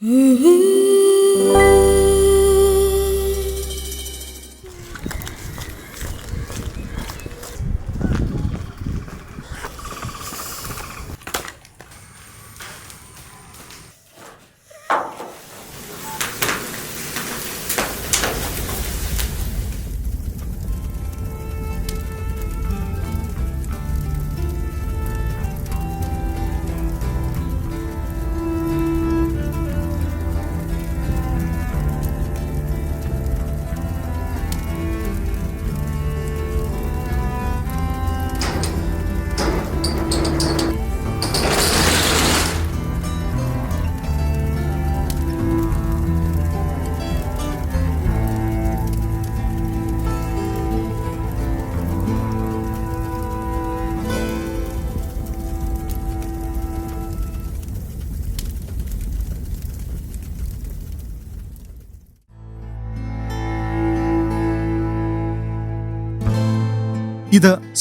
ഇത്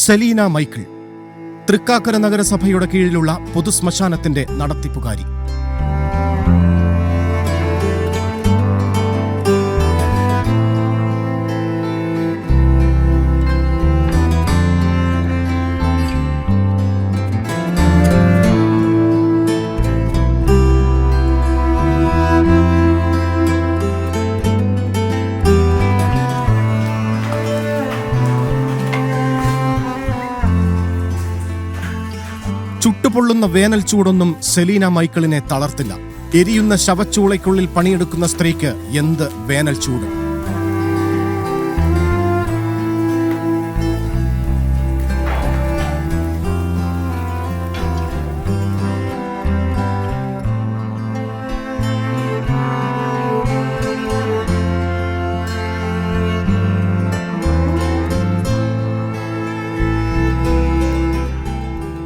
സെലീന മൈക്കിൾ, തൃക്കാക്കര നഗരസഭയുടെ കീഴിലുള്ള പൊതുശ്മശാനത്തിന്റെ നടത്തിപ്പുകാരി. ചുട്ടുപൊള്ളുന്ന വേനൽ ചൂടൊന്നും സെലീന മൈക്കിളിനെ തളർത്തില്ല. എരിയുന്ന ശവച്ചൂളയ്ക്കുള്ളിൽ പണിയെടുക്കുന്ന സ്ത്രീക്ക് എന്ത് വേനൽ ചൂട്!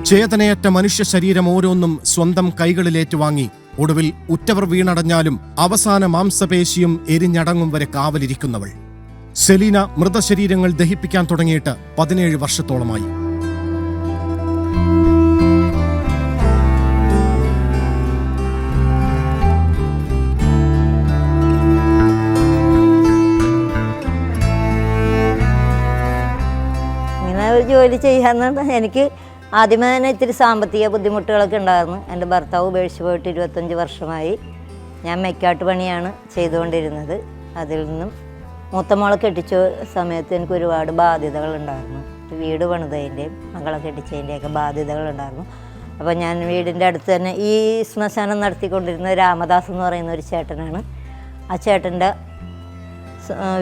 ചേതനയറ്റ മനുഷ്യ ശരീരം ഓരോന്നും സ്വന്തം കൈകളിലേറ്റുവാങ്ങി ഒടുവിൽ ഉറ്റവർ വീണടഞ്ഞാലും അവസാന മാംസപേശിയും എരിഞ്ഞടങ്ങും വരെ കാവലിരിക്കുന്നവൾ. സെലീന മൃതശരീരങ്ങൾ ദഹിപ്പിക്കാൻ തുടങ്ങിയിട്ട് 17 വർഷത്തോളമായി. ഇങ്ങനെ ഒരു ജോലി ചെയ്യാന്ന് എനിക്ക് ആദ്യമേ തന്നെ ഇത്തിരി സാമ്പത്തിക ബുദ്ധിമുട്ടുകളൊക്കെ ഉണ്ടായിരുന്നു. എൻ്റെ ഭർത്താവ് ഉപേക്ഷിച്ച് പോയിട്ട് 25 വർഷമായി. ഞാൻ മെക്കാട്ട് പണിയാണ് ചെയ്തുകൊണ്ടിരുന്നത്. അതിൽ നിന്നും മൂത്ത മോളെ കെട്ടിച്ച സമയത്ത് എനിക്ക് ഒരുപാട് ബാധ്യതകളുണ്ടായിരുന്നു. വീട് പണിതതിൻ്റെയും മകളെ കെട്ടിച്ചതിൻ്റെയൊക്കെ ബാധ്യതകളുണ്ടായിരുന്നു. അപ്പോൾ ഞാൻ വീടിൻ്റെ അടുത്ത് തന്നെ ഈ ശ്മശാനം നടത്തിക്കൊണ്ടിരുന്ന രാമദാസ് എന്ന് പറയുന്ന ഒരു ചേട്ടനാണ്. ആ ചേട്ടൻ്റെ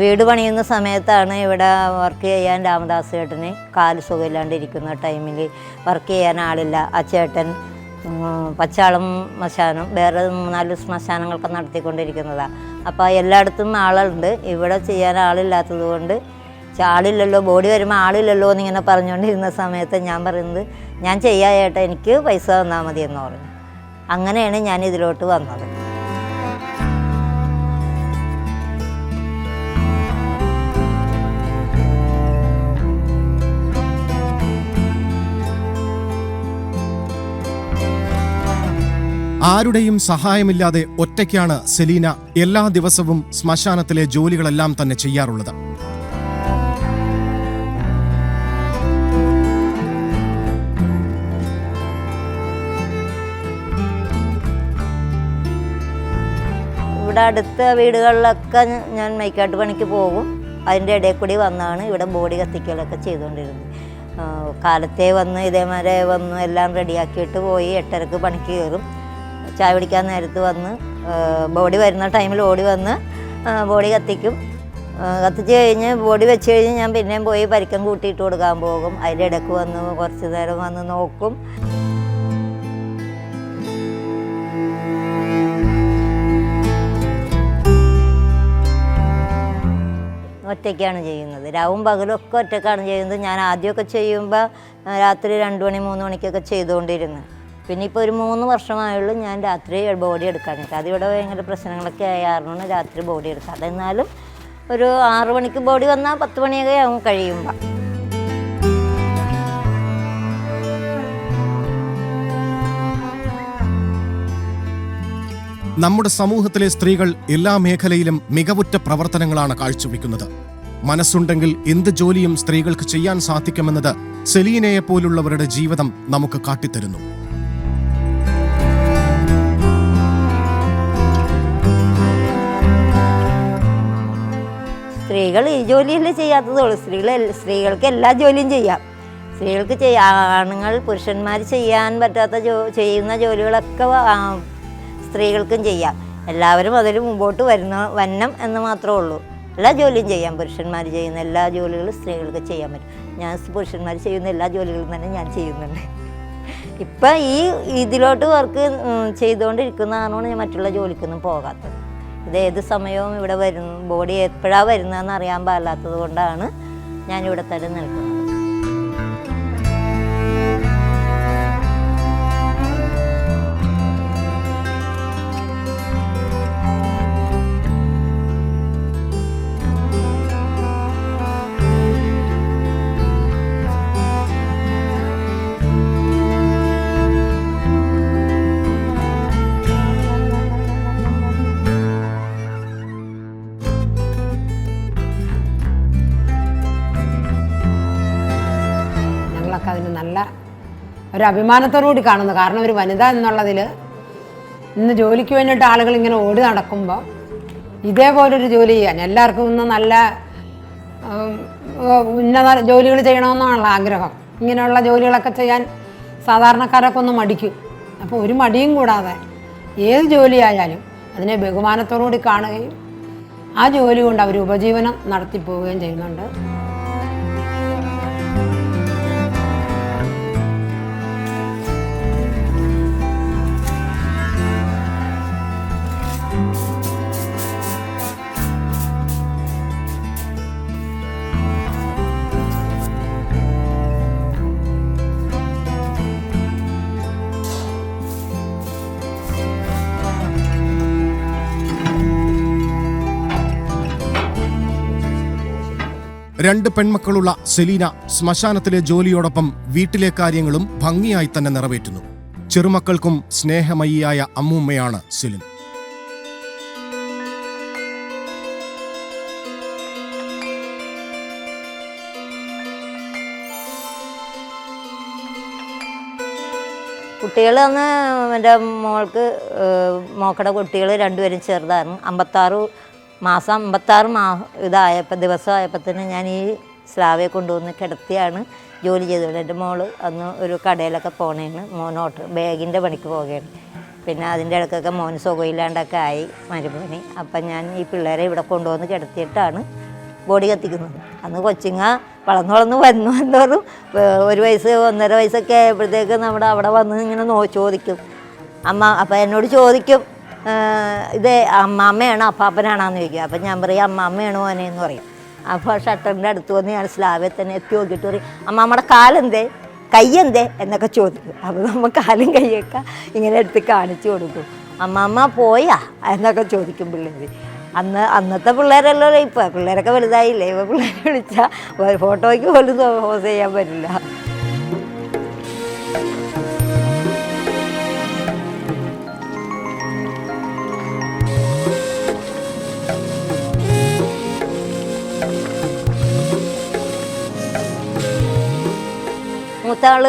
വീട് പണിയുന്ന സമയത്താണ് ഇവിടെ വർക്ക് ചെയ്യാൻ രാമദാസ് ചേട്ടന് കാല് സുഖമില്ലാണ്ടിരിക്കുന്ന ടൈമിൽ വർക്ക് ചെയ്യാൻ ആളില്ല. ആ ചേട്ടൻ പച്ചാളം ശ്മശാനം വേറെ 3-4 ശ്മശാനങ്ങളൊക്കെ നടത്തിക്കൊണ്ടിരിക്കുന്നതാണ്. അപ്പോൾ എല്ലായിടത്തും ആളുണ്ട്. ഇവിടെ ചെയ്യാൻ ആളില്ലാത്തത് കൊണ്ട് ആളില്ലല്ലോ, ബോഡി വരുമ്പോൾ ആളില്ലല്ലോ എന്നിങ്ങനെ പറഞ്ഞുകൊണ്ടിരുന്ന സമയത്ത് ഞാൻ പറയുന്നത്, ഞാൻ ചെയ്യാൻ ചേട്ടാ, എനിക്ക് പൈസ തന്നാൽ മതി എന്ന് പറഞ്ഞു. അങ്ങനെയാണ് ഞാൻ ഇതിലോട്ട് വന്നത്. ആരുടെയും സഹായമില്ലാതെ ഒറ്റയ്ക്കാണ് സെലീന എല്ലാ ദിവസവും ശ്മശാനത്തിലെ ജോലികളെല്ലാം തന്നെ ചെയ്യാറുള്ളത്. ഇവിടെ അടുത്ത വീടുകളിലൊക്കെ ഞാൻ മൈക്കാട്ട് പണിക്ക് പോകും. അതിൻ്റെ ഇടയിൽ കൂടി വന്നാണ് ഇവിടെ ബോഡി കത്തിക്കലൊക്കെ ചെയ്തുകൊണ്ടിരുന്നത്. കാലത്തെ വന്ന് ഇതേമാതിരി വന്ന് എല്ലാം റെഡിയാക്കിയിട്ട് പോയി 8:30 പണിക്ക് കയറും. ചായ പിടിക്കാൻ നേരത്ത് വന്ന് ബോഡി വരുന്ന ടൈമിൽ ഓടി വന്ന് ബോഡി കത്തിക്കും. കത്തിച്ച് കഴിഞ്ഞ് ബോഡി വെച്ച് കഴിഞ്ഞ് ഞാൻ പിന്നെയും പോയി പരിക്കം കൂട്ടിയിട്ട് കൊടുക്കാൻ പോകും. അതിൻ്റെ ഇടയ്ക്ക് വന്ന് കുറച്ച് നേരം വന്ന് നോക്കും. ഒറ്റയ്ക്കാണ് ചെയ്യുന്നത്. രാവും പകലും ഒക്കെ ഒറ്റയ്ക്കാണ് ചെയ്യുന്നത്. ഞാൻ ആദ്യമൊക്കെ ചെയ്യുമ്പോൾ രാത്രി 2 മണി 3 മണിക്കൊക്കെ ചെയ്തുകൊണ്ടിരുന്നത്. പിന്നെ ഇപ്പോൾ ഒരു 3 വർഷമായുള്ളൂ ഞാൻ രാത്രി ബോഡി എടുക്കാനായിട്ട്. അതിവിടെ ഭയങ്കര പ്രശ്നങ്ങളൊക്കെ ആയിരുന്നു രാത്രി ബോഡി എടുക്കാതെ. എന്നാലും ഒരു 6 മണിക്ക് ബോഡി വന്നാൽ 10 മണിയൊക്കെ ആവും കഴിയുമ്പോൾ. നമ്മുടെ സമൂഹത്തിലെ സ്ത്രീകൾ എല്ലാ മേഖലയിലും മികവുറ്റ പ്രവർത്തനങ്ങളാണ് കാഴ്ചവെക്കുന്നത്. മനസ്സുണ്ടെങ്കിൽ എന്ത് ജോലിയും സ്ത്രീകൾക്ക് ചെയ്യാൻ സാധിക്കുമെന്നത് സെലീനയെ പോലുള്ളവരുടെ ജീവിതം നമുക്ക് കാട്ടിത്തരുന്നു. സ്ത്രീകൾ ഈ ജോലിയല്ലേ ചെയ്യാത്തതുള്ളൂ. സ്ത്രീകൾക്ക് എല്ലാ ജോലിയും ചെയ്യാം. സ്ത്രീകൾക്ക് ആണുങ്ങൾ പുരുഷന്മാർ ചെയ്യാൻ പറ്റാത്ത ചെയ്യുന്ന ജോലികളൊക്കെ സ്ത്രീകൾക്കും ചെയ്യാം. എല്ലാവരും അതിൽ മുമ്പോട്ട് വരണം എന്ന് മാത്രമേ ഉള്ളൂ. എല്ലാ ജോലിയും ചെയ്യാം. പുരുഷന്മാർ ചെയ്യുന്ന എല്ലാ ജോലികളും സ്ത്രീകൾക്ക് ചെയ്യാൻ പറ്റും. ഞാൻ പുരുഷന്മാർ ചെയ്യുന്ന എല്ലാ ജോലികളും തന്നെ ഞാൻ ചെയ്യുന്നുണ്ട്. ഇപ്പം ഈ ഇതിലോട്ട് വർക്ക് ചെയ്തുകൊണ്ടിരിക്കുന്ന കാരണമാണ് ഞാൻ മറ്റുള്ള ജോലിക്കൊന്നും പോകാത്തത്. ഇത് ഏത് സമയവും ഇവിടെ വരുന്നു, ബോഡി എപ്പോഴാണ് വരുന്നതെന്ന് അറിയാൻ പാടില്ലാത്തത് കൊണ്ടാണ് ഞാനിവിടെ തന്നെ നിൽക്കുന്നത്. അതിന് നല്ല ഒരു അഭിമാനത്തോടുകൂടി കാണുന്നു. കാരണം ഒരു വനിത എന്നുള്ളതിൽ ഇന്ന് ജോലിക്ക് വേണ്ടിയിട്ട് ആളുകൾ ഇങ്ങനെ ഓടി നടക്കുമ്പോൾ ഇതേപോലൊരു ജോലി ചെയ്യാൻ എല്ലാവർക്കും ഇന്ന് നല്ല ഉന്നത ജോലികൾ ചെയ്യണമെന്നാണല്ലോ ആഗ്രഹം. ഇങ്ങനെയുള്ള ജോലികളൊക്കെ ചെയ്യാൻ സാധാരണക്കാരൊക്കെ ഒന്ന് മടിക്കും. അപ്പോൾ ഒരു മടിയും കൂടാതെ ഏത് ജോലിയായാലും അതിനെ ബഹുമാനത്തോടുകൂടി കാണുകയും ആ ജോലി കൊണ്ട് അവർ ഉപജീവനം നടത്തിപ്പോവുകയും ചെയ്യുന്നുണ്ട്. രണ്ട് പെൺമക്കളുള്ള സെലീന ശ്മശാനത്തിലെ ജോലിയോടൊപ്പം വീട്ടിലെ കാര്യങ്ങളും ഭംഗിയായി തന്നെ നിറവേറ്റുന്നു. ചെറുമക്കൾക്കും സ്നേഹമയിയായ അമ്മൂമ്മയാണ് സെലിൻ. കുട്ടികൾ അന്ന് എൻ്റെ മോക്കടെ കുട്ടികൾ രണ്ടുപേരും ചെറുതായിരുന്നു. 56 ദിവസമായപ്പോൾ തന്നെ ഞാൻ ഈ സ്ലാവയെ കൊണ്ടുവന്ന് കിടത്തിയാണ് ജോലി ചെയ്തത്. എൻ്റെ മോള് അന്ന് ഒരു കടയിലൊക്കെ പോണേണ്, മോനോട്ട് ബാഗിൻ്റെ പണിക്ക് പോവുകയാണ്. പിന്നെ അതിൻ്റെ ഇടയ്ക്കൊക്കെ മോന് സുഖമില്ലാണ്ടൊക്കെ ആയി മരുമോന്. അപ്പം ഞാൻ ഈ പിള്ളേരെ ഇവിടെ കൊണ്ടുവന്ന് കിടത്തിയിട്ടാണ് ബോഡി കത്തിക്കുന്നത്. അന്ന് കൊച്ചിങ്ങ വളർന്നു വന്നോറും 1 വയസ്സ് 1.5 വയസ്സൊക്കെ ആയപ്പോഴത്തേക്ക് നമ്മുടെ അവിടെ വന്ന് ഇങ്ങനെ ചോദിക്കും അമ്മ. അപ്പം എന്നോട് ചോദിക്കും, ഇത് അമ്മാമ്മയാണോ അപ്പാപ്പനാണോന്ന് ചോദിക്കും. അപ്പം ഞാൻ പറയും അമ്മാമ്മയാണോ മോനെന്ന് പറയും. അപ്പോൾ ഷട്ടറിൻ്റെ അടുത്ത് വന്ന് ഞാൻ സ്ലാബിൽ തന്നെ എത്തി നോക്കിയിട്ട് പറയും അമ്മാമ്മയുടെ കാലെന്തേ കയ്യെന്തേ എന്നൊക്കെ ചോദിക്കും. അപ്പോൾ നമ്മൾ കാലും കയ്യൊക്കെ ഇങ്ങനെ എടുത്ത് കാണിച്ചു കൊടുക്കും. അമ്മാമ്മ പോയാ എന്നൊക്കെ ചോദിക്കും പിള്ളേർ. അന്നത്തെ പിള്ളേരല്ലോ ഇപ്പോൾ പിള്ളേരൊക്കെ വലുതായില്ലേ. ഇപ്പോൾ പിള്ളേരെ വിളിച്ചാൽ ഫോട്ടോയ്ക്ക് പോലും പോസ് ചെയ്യാൻ പറ്റില്ല. മൂത്താൾ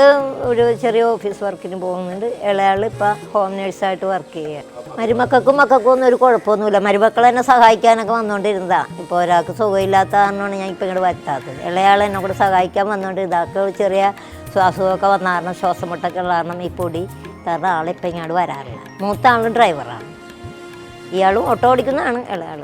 ഒരു ചെറിയ ഓഫീസ് വർക്കിന് പോകുന്നുണ്ട്. ഇളയാൾ ഇപ്പോൾ ഹോം നേഴ്സായിട്ട് വർക്ക് ചെയ്യുക. മരുമക്കൾക്കും ഒന്നും ഒരു കുഴപ്പമൊന്നുമില്ല. മരുമക്കൾ എന്നെ സഹായിക്കാനൊക്കെ വന്നുകൊണ്ടിരുന്നതാണ്. ഇപ്പോൾ ഒരാൾക്ക് സുഖമില്ലാത്ത കാരണമാണ് ഞാൻ ഇപ്പോൾ ഇങ്ങോട്ട് വരുത്താത്തത്. ഇളയാൾ എന്നെ കൂടെ സഹായിക്കാൻ വന്നുകൊണ്ട് ഇതാൾക്ക് ചെറിയ ശ്വാസമൊക്കെ വന്ന കാരണം ശ്വാസം മുട്ടൊക്കെ ഉള്ള കാരണം ഈ പൊടി കാരണം ആളിപ്പോൾ ഇങ്ങോട്ട് വരാറില്ല. മൂത്ത ആളും ഡ്രൈവറാണ്. ഇയാളും ഓട്ടോ ഓടിക്കുന്നതാണ് ഇളയാൾ.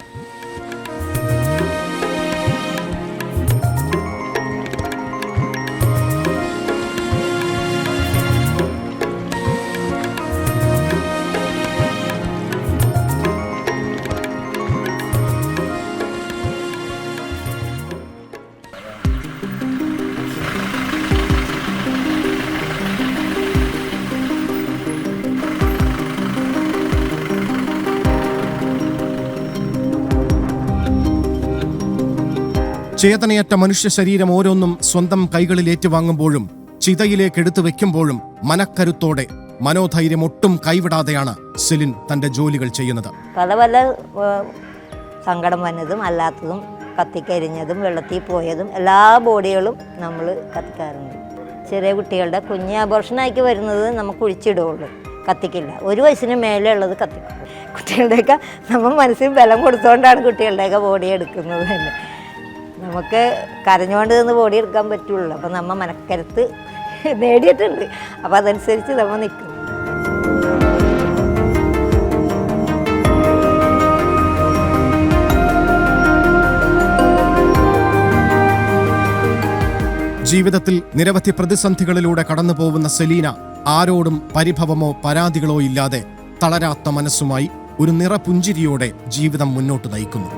ചേതനയറ്റ മനുഷ്യ ശരീരം ഓരോന്നും സ്വന്തം കൈകളിൽ ഏറ്റുവാങ്ങുമ്പോഴും ചിതയിലേക്ക് എടുത്തു വെക്കുമ്പോഴും മനക്കരുത്തോടെ മനോധൈര്യം ഒട്ടും കൈവിടാതെയാണ് സെലിൻ തന്റെ ജോലികൾ ചെയ്യുന്നത്. പല പല സങ്കടം വന്നതും അല്ലാത്തതും കത്തിക്കരിഞ്ഞതും വെള്ളത്തിൽ പോയതും എല്ലാ ബോഡികളും നമ്മൾ കത്തിക്കാറുണ്ട്. ചെറിയ കുട്ടികളുടെ കുഞ്ഞ് അബോർഷനാക്കി വരുന്നത് നമുക്ക് കുഴിച്ചിടുകയുള്ളൂ, കത്തിക്കില്ല. 1 വയസ്സിന് മേലെ ഉള്ളത് കത്തിക്കും. കുട്ടികളുടെയൊക്കെ നമ്മൾ മനസ്സിൽ ബലം കൊടുത്തുകൊണ്ടാണ് കുട്ടികളുടെയൊക്കെ ബോഡി എടുക്കുന്നത് തന്നെ. നമുക്ക് കരഞ്ഞുകൊണ്ട് നിന്ന് ബോഡി എടുക്കാൻ പറ്റുള്ളൂ. അപ്പം നമ്മൾ മനക്കരുത്ത് നേടിയിട്ടുണ്ട്. അപ്പോൾ അതനുസരിച്ച് നമ്മൾ നിൽക്കും. ജീവിതത്തിൽ നിരവധി പ്രതിസന്ധികളിലൂടെ കടന്നു പോകുന്ന സെലീന ആരോടും പരിഭവമോ പരാതികളോ ഇല്ലാതെ തളരാത്ത മനസ്സുമായി ഒരു നിറപുഞ്ചിരിയോടെ ജീവിതം മുന്നോട്ട് നയിക്കുന്നു.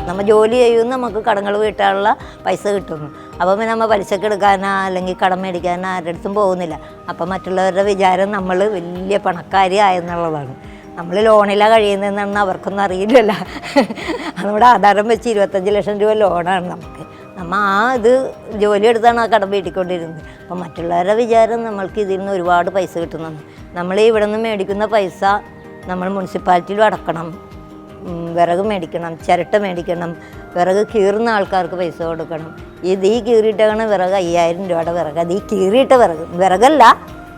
നമ്മൾ ജോലി ചെയ്യുന്നു, നമുക്ക് കടങ്ങൾ വീട്ടാനുള്ള പൈസ കിട്ടുന്നു. അപ്പോൾ പിന്നെ നമ്മൾ പലിശക്ക് എടുക്കാനോ അല്ലെങ്കിൽ കടം മേടിക്കാനോ ആരുടെ അടുത്തും പോകുന്നില്ല. അപ്പം മറ്റുള്ളവരുടെ വിചാരം നമ്മൾ വലിയ പണക്കാരിയായെന്നുള്ളതാണ്. നമ്മൾ ലോണിലാണ് കഴിയുന്നതെന്നാണ് അവർക്കൊന്നും അറിയില്ലല്ലോ. നമ്മുടെ ആധാരം വെച്ച് 25 ലക്ഷം രൂപ ലോണാണ് നമുക്ക്. നമ്മൾ ഇത് ജോലി എടുത്താണ് ആ കടം വീട്ടിക്കൊണ്ടിരുന്നത്. അപ്പം മറ്റുള്ളവരുടെ വിചാരം നമ്മൾക്ക് ഇതിൽ നിന്ന് ഒരുപാട് പൈസ കിട്ടുന്നുണ്ട്. നമ്മൾ ഇവിടെ നിന്ന് മേടിക്കുന്ന പൈസ നമ്മൾ മുനിസിപ്പാലിറ്റിയിലും അടക്കണം, വിറക് മേടിക്കണം, ചിരട്ട മേടിക്കണം, വിറക് കീറുന്ന ആൾക്കാർക്ക് പൈസ കൊടുക്കണം. ഈ കീറിയിട്ടാണ് വിറക് 5000 രൂപയുടെ വിറക്. അത് ഈ കീറിയിട്ട വിറകല്ല,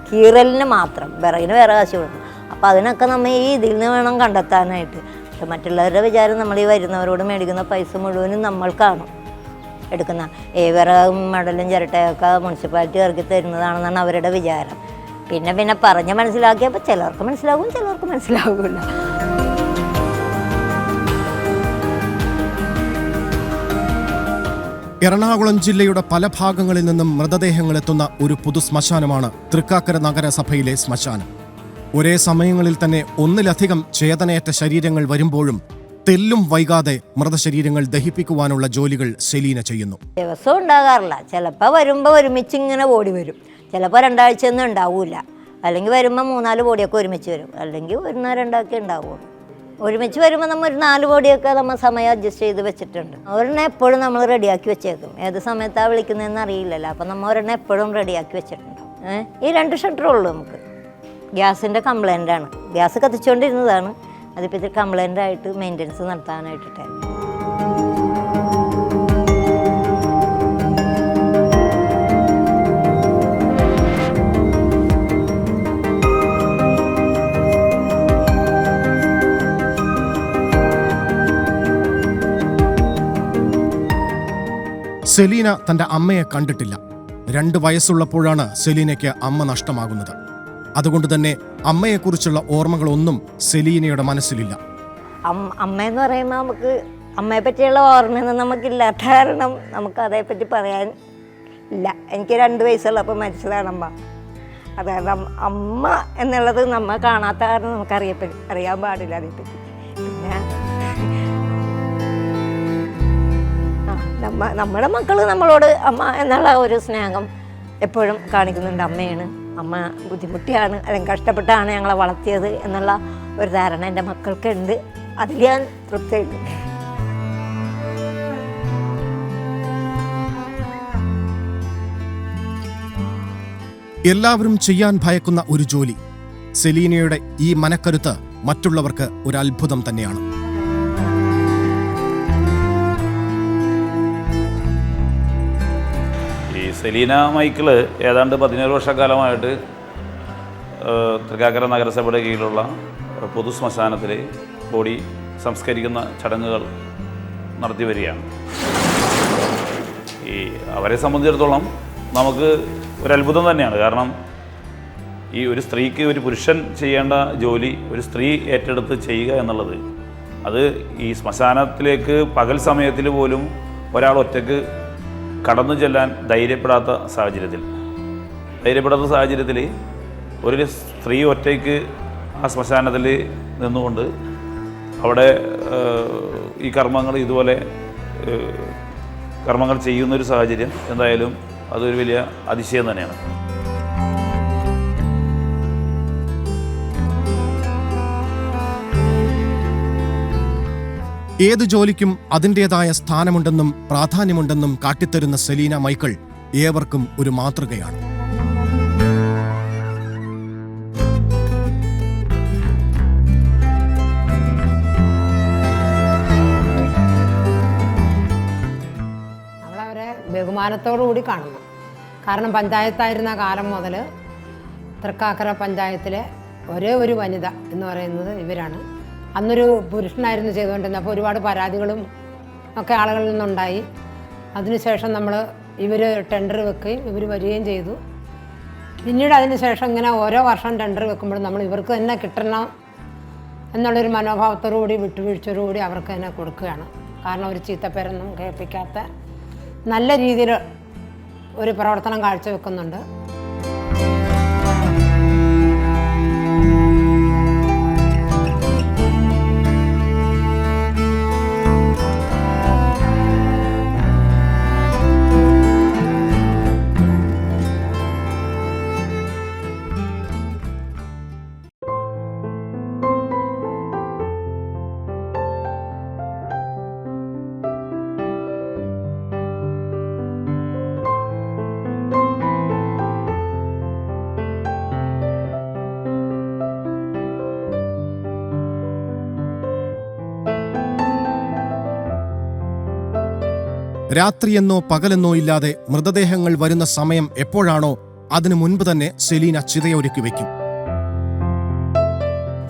കീറലിന് മാത്രം, വിറകിന് വേറെ കാശ് കൊടുക്കണം. അപ്പോൾ അതിനൊക്കെ നമ്മൾ ഇതിൽ നിന്ന് വേണം കണ്ടെത്താനായിട്ട്. പക്ഷെ മറ്റുള്ളവരുടെ വിചാരം നമ്മൾ ഈ വരുന്നവരോട് മേടിക്കുന്ന പൈസ മുഴുവനും നമ്മൾക്കാണ് എടുക്കുന്ന. വിറകും മടലും ചിരട്ടയൊക്കെ മുനിസിപ്പാലിറ്റി ഇറക്കി തരുന്നതാണെന്നാണ് അവരുടെ വിചാരം. പിന്നെ പറഞ്ഞ് മനസ്സിലാക്കിയപ്പോൾ ചിലർക്ക് മനസ്സിലാകും, ചിലർക്ക് മനസ്സിലാകില്ല. എറണാകുളം ജില്ലയുടെ പല ഭാഗങ്ങളിൽ നിന്നും മൃതദേഹങ്ങൾ എത്തുന്ന ഒരു പൊതു ശ്മശാനമാണ് തൃക്കാക്കര നഗരസഭയിലെ ശ്മശാനം. ഒരേ സമയങ്ങളിൽ തന്നെ ഒന്നിലധികം ചേതനയേറ്റ ശരീരങ്ങൾ വരുമ്പോഴും തെല്ലും വൈകാതെ മൃതശരീരങ്ങൾ ദഹിപ്പിക്കുവാനുള്ള ജോലികൾ സെലീന ചെയ്യുന്നു. ദിവസവും ഉണ്ടാകാറില്ല. ചിലപ്പോൾ വരുമ്പോൾ ഒരുമിച്ച് ഇങ്ങനെ ഓടി വരും, ചിലപ്പോൾ 2 ആഴ്ചയൊന്നും ഉണ്ടാവില്ല. അല്ലെങ്കിൽ വരുമ്പോൾ 3-4 ബോഡിയൊക്കെ ഒരുമിച്ച് വരും, അല്ലെങ്കിൽ 1-2 ഉണ്ടാവുള്ളൂ. ഒരുമിച്ച് വരുമ്പോൾ നമ്മൾ ഒരു 4 ബോഡിയൊക്കെ നമ്മൾ സമയം അഡ്ജസ്റ്റ് ചെയ്ത് വെച്ചിട്ടുണ്ട്. ഒരെണ്ണം എപ്പോഴും നമ്മൾ റെഡിയാക്കി വെച്ചേക്കും. ഏത് സമയത്താണ് വിളിക്കുന്നതെന്ന് അറിയില്ലല്ലോ. അപ്പം നമ്മൾ ഒരെണ്ണം എപ്പോഴും റെഡിയാക്കി വെച്ചിട്ടുണ്ട്. ഈ 2 ഷട്ടറേ ഉള്ളൂ നമുക്ക്. ഗ്യാസിൻ്റെ കംപ്ലൈൻ്റാണ്, ഗ്യാസ് കത്തിച്ചുകൊണ്ടിരുന്നതാണ്. അതിപ്പോൾ ഇത് കംപ്ലൈൻ്റായിട്ട് മെയിൻ്റനൻസ് നടത്താനായിട്ടിട്ട്. സെലീന തന്റെ അമ്മയെ കണ്ടിട്ടില്ല. 2 വയസ്സുള്ളപ്പോഴാണ് സെലീനയ്ക്ക് അമ്മ നഷ്ടമാകുന്നത്. അതുകൊണ്ട് തന്നെ അമ്മയെക്കുറിച്ചുള്ള ഓർമ്മകളൊന്നും സെലീനയുടെ മനസ്സിലില്ല. അമ്മയെന്ന് പറയുമ്പോൾ നമുക്ക് അമ്മയെ പറ്റിയുള്ള ഓർമ്മയൊന്നും നമുക്കില്ലാത്ത കാരണം നമുക്ക് അതേപ്പറ്റി പറയാൻ ഇല്ല. എനിക്ക് 2 വയസ്സുള്ളപ്പോൾ മരിച്ചതാണ് അമ്മ. അത് കാരണം അമ്മ എന്നുള്ളത് നമ്മൾ കാണാത്ത കാരണം അറിയാൻ പാടില്ല അതേപ്പറ്റി. പിന്നെ നമ്മുടെ മക്കൾ നമ്മളോട് അമ്മ എന്നുള്ള ഒരു സ്നേഹം എപ്പോഴും കാണിക്കുന്നുണ്ട്. അമ്മയാണ്, അമ്മ ബുദ്ധിമുട്ടിയാണ് അല്ലെങ്കിൽ കഷ്ടപ്പെട്ടാണ് ഞങ്ങളെ വളർത്തിയത് എന്നുള്ള ഒരു ധാരണ എൻ്റെ മക്കൾക്കുണ്ട്. അതിൽ ഞാൻ തൃപ്തിയുണ്ട്. എല്ലാവരും ചെയ്യാൻ ഭയക്കുന്ന ഒരു ജോലി. സെലീനയുടെ ഈ മനക്കരുത്ത് മറ്റുള്ളവർക്ക് ഒരു അത്ഭുതം തന്നെയാണ്. സെലീന മൈക്കിള് ഏതാണ്ട് 17 വർഷക്കാലമായിട്ട് തൃക്കാക്കര നഗരസഭയുടെ കീഴിലുള്ള പൊതു ശ്മശാനത്തിൽ ബോഡി സംസ്കരിക്കുന്ന ചടങ്ങുകൾ നടത്തി വരികയാണ്. അവരെ സംബന്ധിച്ചിടത്തോളം നമുക്ക് ഒരത്ഭുതം തന്നെയാണ്. കാരണം ഒരു സ്ത്രീക്ക് ഒരു പുരുഷൻ ചെയ്യേണ്ട ജോലി ഒരു സ്ത്രീ ഏറ്റെടുത്ത് ചെയ്യുക എന്നുള്ളത്, അത് ഈ ശ്മശാനത്തിലേക്ക് പകൽ സമയത്തിൽ പോലും ഒരാൾ ഒറ്റയ്ക്ക് കടന്നു ചെല്ലാൻ ധൈര്യപ്പെടാത്ത സാഹചര്യത്തിൽ ഒരു സ്ത്രീ ഒറ്റയ്ക്ക് ആ ശ്മശാനത്തിൽ നിന്നുകൊണ്ട് അവിടെ ഈ കർമ്മങ്ങൾ ഇതുപോലെ കർമ്മങ്ങൾ ചെയ്യുന്നൊരു സാഹചര്യം എന്തായാലും അതൊരു വലിയ അതിശയം തന്നെയാണ്. ഏതു ജോലിക്കും അതിൻ്റെതായ സ്ഥാനമുണ്ടെന്നും പ്രാധാന്യമുണ്ടെന്നും കാട്ടിത്തരുന്ന സെലീന മൈക്കിൾ ഏവർക്കും ഒരു മാതൃകയാണ്. നമ്മളവരെ ബഹുമാനത്തോടുകൂടി കാണുന്നു. കാരണം പഞ്ചായത്തായിരുന്ന കാലം മുതൽ തൃക്കാക്കര പഞ്ചായത്തിലെ ഒരേ ഒരു വനിത എന്ന് പറയുന്നത് ഇവരാണ്. അന്നൊരു പുരുഷനായിരുന്നു ചെയ്തുകൊണ്ടിരുന്നത്. അപ്പോൾ ഒരുപാട് പരാതികളും ഒക്കെ ആളുകളിൽ നിന്നുണ്ടായി. അതിനുശേഷം ഇവർ ടെൻഡർ വെക്കുകയും ഇവർ വരികയും ചെയ്തു. പിന്നീട് അതിനുശേഷം ഇങ്ങനെ ഓരോ വർഷം ടെൻഡർ വെക്കുമ്പോഴും നമ്മൾ ഇവർക്ക് തന്നെ കിട്ടണം എന്നുള്ളൊരു മനോഭാവത്തോടുകൂടി വിട്ടുവീഴ്ചയോടുകൂടി അവർക്ക് തന്നെ കൊടുക്കുകയാണ്. കാരണം ഒരു ചീത്തപ്പേരൊന്നും കേൾപ്പിക്കാത്ത നല്ല രീതിയിൽ ഒരു പ്രവർത്തനം കാഴ്ചവെക്കുന്നുണ്ട്. രാത്രിയെന്നോ പകലെന്നോ ഇല്ലാതെ മൃതദേഹങ്ങൾ വരുന്ന സമയം എപ്പോഴാണോ അതിനു മുൻപ് തന്നെ സെലീന ചിതയൊരുക്കി വയ്ക്കും.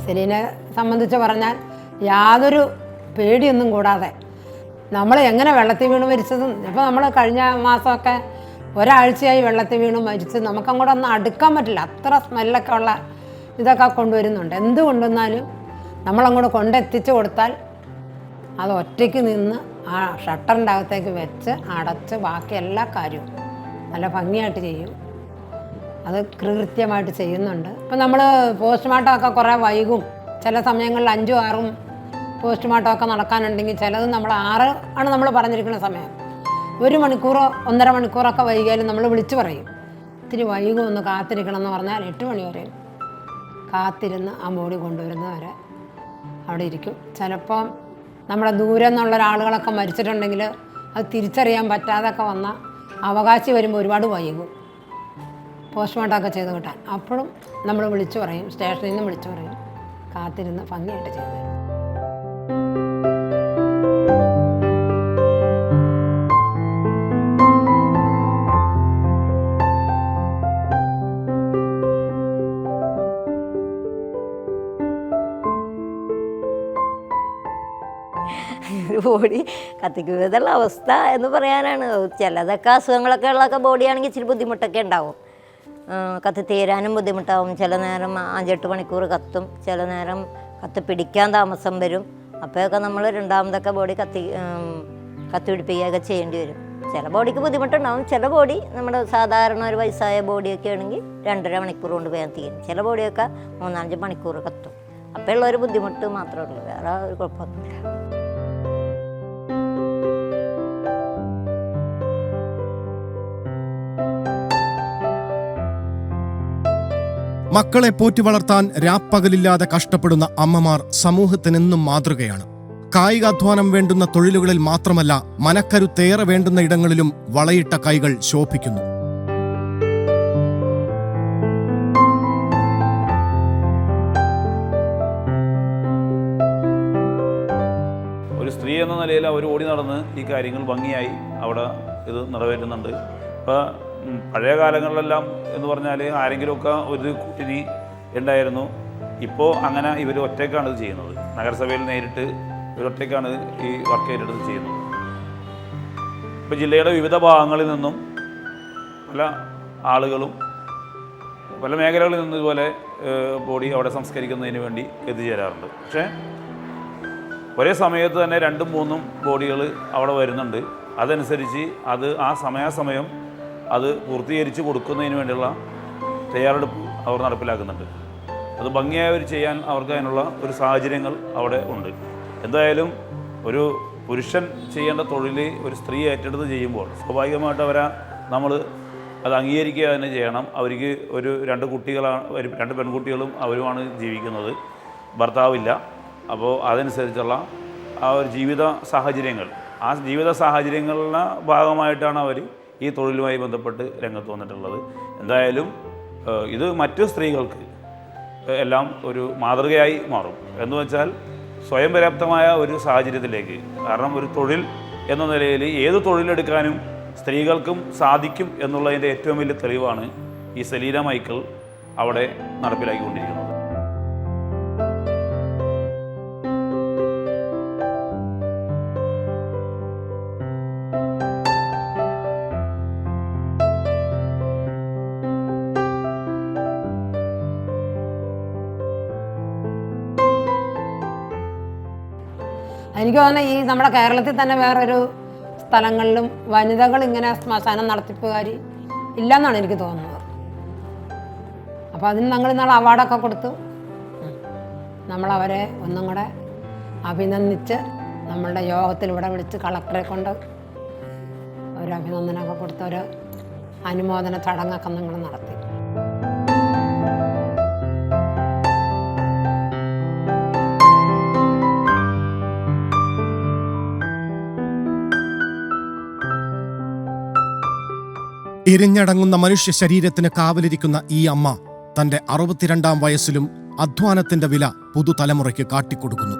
സെലീനെ സംബന്ധിച്ച് പറഞ്ഞാൽ യാതൊരു പേടിയൊന്നും കൂടാതെ നമ്മൾ എങ്ങനെ വെള്ളത്തിൽ വീണ് മരിച്ചതും, ഇപ്പോൾ നമ്മൾ കഴിഞ്ഞ മാസമൊക്കെ ഒരാഴ്ചയായി വെള്ളത്തിൽ വീണ് മരിച്ച് നമുക്കങ്ങോട്ട് ഒന്നും അടുക്കാൻ പറ്റില്ല. അത്ര സ്മെല്ലൊക്കെ ഉള്ള ഇതൊക്കെ കൊണ്ടുവരുന്നുണ്ട്. എന്ത് കൊണ്ടുവന്നാലും നമ്മളങ്ങോട്ട് കൊണ്ടെത്തിച്ചു കൊടുത്താൽ അത് ഒറ്റയ്ക്ക് നിന്ന് ആ ഷട്ടറിൻ്റെ അകത്തേക്ക് വെച്ച് അടച്ച് ബാക്കി എല്ലാ കാര്യവും നല്ല ഭംഗിയായിട്ട് ചെയ്യും. അത് കൃത്യമായിട്ട് ചെയ്യുന്നുണ്ട്. ഇപ്പം നമ്മൾ പോസ്റ്റ്മോർട്ടമൊക്കെ കുറേ വൈകും. ചില സമയങ്ങളിൽ 5ഉം 6ഉം പോസ്റ്റ്മോർട്ടമൊക്കെ നടക്കാനുണ്ടെങ്കിൽ ചിലത് നമ്മൾ 6 ആണ് നമ്മൾ പറഞ്ഞിരിക്കുന്ന സമയം. 1 മണിക്കൂറോ 1.5 മണിക്കൂറൊക്കെ വൈകിയാലും നമ്മൾ വിളിച്ചു പറയും ഇത്തിരി വൈകും ഒന്ന് കാത്തിരിക്കണം എന്ന് പറഞ്ഞാൽ 8 മണി വരെ കാത്തിരുന്ന് ആ ബോഡി കൊണ്ടുവരുന്നവരെ അവിടെ ഇരിക്കും. ചിലപ്പം നമ്മുടെ ദൂരെ നിന്നുള്ള ഒരാളുകളൊക്കെ മരിച്ചിട്ടുണ്ടെങ്കിൽ അത് തിരിച്ചറിയാൻ പറ്റാതൊക്കെ വന്ന അവകാശി വരുമ്പോൾ ഒരുപാട് വൈകും പോസ്റ്റ്മോർട്ടമൊക്കെ ചെയ്ത് കിട്ടാൻ. അപ്പോഴും നമ്മൾ വിളിച്ചു പറയും, സ്റ്റേഷനിൽ നിന്ന് വിളിച്ചു പറയും, കാത്തിരുന്ന് ഭംഗിയായിട്ട് ചെയ്തു തരും. ബോഡി കത്തിക്കുന്നതുള്ള അവസ്ഥ എന്ന് പറയാനാണ്. ചിലതൊക്കെ അസുഖങ്ങളൊക്കെ ഉള്ളതൊക്കെ ബോഡിയാണെങ്കിൽ ഇച്ചിരി ബുദ്ധിമുട്ടൊക്കെ ഉണ്ടാവും. കത്തിത്തീരാനും ബുദ്ധിമുട്ടാവും. ചില നേരം 5-8 മണിക്കൂർ കത്തും, ചില നേരം കത്തി പിടിക്കാൻ താമസം വരും. അപ്പോഴൊക്കെ നമ്മൾ രണ്ടാമതൊക്കെ ബോഡി കത്തിപ്പിടിപ്പിക്കുകയൊക്കെ ചെയ്യേണ്ടി വരും. ചില ബോഡിക്ക് ബുദ്ധിമുട്ടുണ്ടാവും. ചില ബോഡി നമ്മുടെ സാധാരണ ഒരു വയസ്സായ ബോഡിയൊക്കെ ആണെങ്കിൽ 2.5 മണിക്കൂർ കൊണ്ട് വേഗം തീരും. ചില ബോഡിയൊക്കെ 3-5 മണിക്കൂർ കത്തും. അപ്പോഴുള്ള ഒരു ബുദ്ധിമുട്ട് മാത്രമേ ഉള്ളൂ, വേറെ ഒരു കുഴപ്പമൊന്നുമില്ല. മക്കളെ പോറ്റി വളർത്താൻ രാപ്പകലില്ലാതെ കഷ്ടപ്പെടുന്ന അമ്മമാർ സമൂഹത്തിനെന്നും മാതൃകയാണ്. കായികാധ്വാനം വേണ്ടുന്ന തൊഴിലുകളിൽ മാത്രമല്ല, മനക്കരുത്തേറെ വേണ്ടുന്ന ഇടങ്ങളിലും വളയിട്ട കൈകൾ ശോഭിക്കുന്നു. ഒരു സ്ത്രീ എന്ന നിലയിൽ അവർ ഓടി നടന്ന് ഈ കാര്യങ്ങൾ ഭംഗിയായി അവിടെ ഇത് നിറവേറ്റുന്നുണ്ട്. ഇപ്പോൾ പഴയ കാലങ്ങളിലെല്ലാം എന്ന് പറഞ്ഞാൽ ആരെങ്കിലുമൊക്കെ ഒരു കുട്ടിനി ഉണ്ടായിരുന്നു. ഇപ്പോൾ അങ്ങനെ ഇവർ ഒറ്റയ്ക്കാണ് ഇത് ചെയ്യുന്നത്. നഗരസഭയിൽ നേരിട്ട് ഇവരൊറ്റയ്ക്കാണ് ഈ വർക്ക് ഏറ്റെടുത്ത് ചെയ്യുന്നത്. ഇപ്പോൾ ജില്ലയുടെ വിവിധ ഭാഗങ്ങളിൽ നിന്നും പല ആളുകളും പല മേഖലകളിൽ നിന്നും ഇതുപോലെ ബോഡി അവിടെ സംസ്കരിക്കുന്നതിന് വേണ്ടി എത്തിച്ചേരാറുണ്ട്. പക്ഷേ ഒരേ സമയത്ത് തന്നെ 2-3 ബോഡികൾ അവിടെ വരുന്നുണ്ട്. അതനുസരിച്ച് അത് ആ സമയാസമയം അത് പൂർത്തീകരിച്ച് കൊടുക്കുന്നതിന് വേണ്ടിയുള്ള തയ്യാറെടുപ്പ് അവർ നടപ്പിലാക്കുന്നുണ്ട്. അത് ഭംഗിയായവർ ചെയ്യാൻ അവർക്ക് അതിനുള്ള ഒരു സാഹചര്യങ്ങൾ അവിടെ ഉണ്ട്. എന്തായാലും ഒരു പുരുഷൻ ചെയ്യേണ്ട തൊഴിൽ ഒരു സ്ത്രീ ഏറ്റെടുത്ത് ചെയ്യുമ്പോൾ സ്വാഭാവികമായിട്ട് നമ്മൾ അത് അംഗീകരിക്കുക തന്നെ ചെയ്യണം. അവർക്ക് 2 കുട്ടികളാണ്, 2 പെൺകുട്ടികളും അവരുമാണ് ജീവിക്കുന്നത്, ഭർത്താവില്ല. അപ്പോൾ അതനുസരിച്ചുള്ള ആ ഒരു ജീവിത സാഹചര്യങ്ങൾ, ആ ജീവിത സാഹചര്യങ്ങളുടെ ഭാഗമായിട്ടാണ് അവർ ഈ തൊഴിലുമായി ബന്ധപ്പെട്ട് രംഗത്ത് വന്നിട്ടുള്ളത്. എന്തായാലും ഇത് മറ്റു സ്ത്രീകൾക്ക് എല്ലാം ഒരു മാതൃകയായി മാറും. എന്ന് വെച്ചാൽ സ്വയം പര്യാപ്തമായ ഒരു സാഹചര്യത്തിലേക്ക്, കാരണം ഒരു തൊഴിൽ എന്ന നിലയിൽ ഏത് തൊഴിലെടുക്കാനും സ്ത്രീകൾക്കും സാധിക്കും എന്നുള്ളതിൻ്റെ ഏറ്റവും വലിയ തെളിവാണ് ഈ സെലീന മൈക്കിൾ അവിടെ നടപ്പിലാക്കിക്കൊണ്ടിരിക്കുന്നത്. എനിക്ക് തോന്നുന്നത് ഈ നമ്മുടെ കേരളത്തിൽ തന്നെ വേറൊരു സ്ഥലങ്ങളിലും വനിതകൾ ഇങ്ങനെ ശ്മശാനം നടത്തിപ്പുകാർ ഇല്ലെന്നാണ് എനിക്ക് തോന്നുന്നത്. അപ്പോൾ അതിന് ഞങ്ങൾ ഇന്നാൾ അവാർഡൊക്കെ കൊടുത്തു നമ്മളവരെ ഒന്നും കൂടെ അഭിനന്ദിച്ച് നമ്മളുടെ യോഗത്തിൽ ഇവിടെ വിളിച്ച് കളക്ടറെ കൊണ്ട് ഒരു അഭിനന്ദനമൊക്കെ കൊടുത്ത് ഒരു അനുമോദന ചടങ്ങൊക്കെ നിങ്ങൾ നടത്തി. എരിഞ്ഞടങ്ങുന്ന മനുഷ്യ ശരീരത്തിന് കാവലിരിക്കുന്ന ഈ അമ്മ തന്റെ 62-ാം വയസ്സിലും അധ്വാനത്തിന്റെ വില പുതുതലമുറയ്ക്ക് കാട്ടിക്കൊടുക്കുന്നു.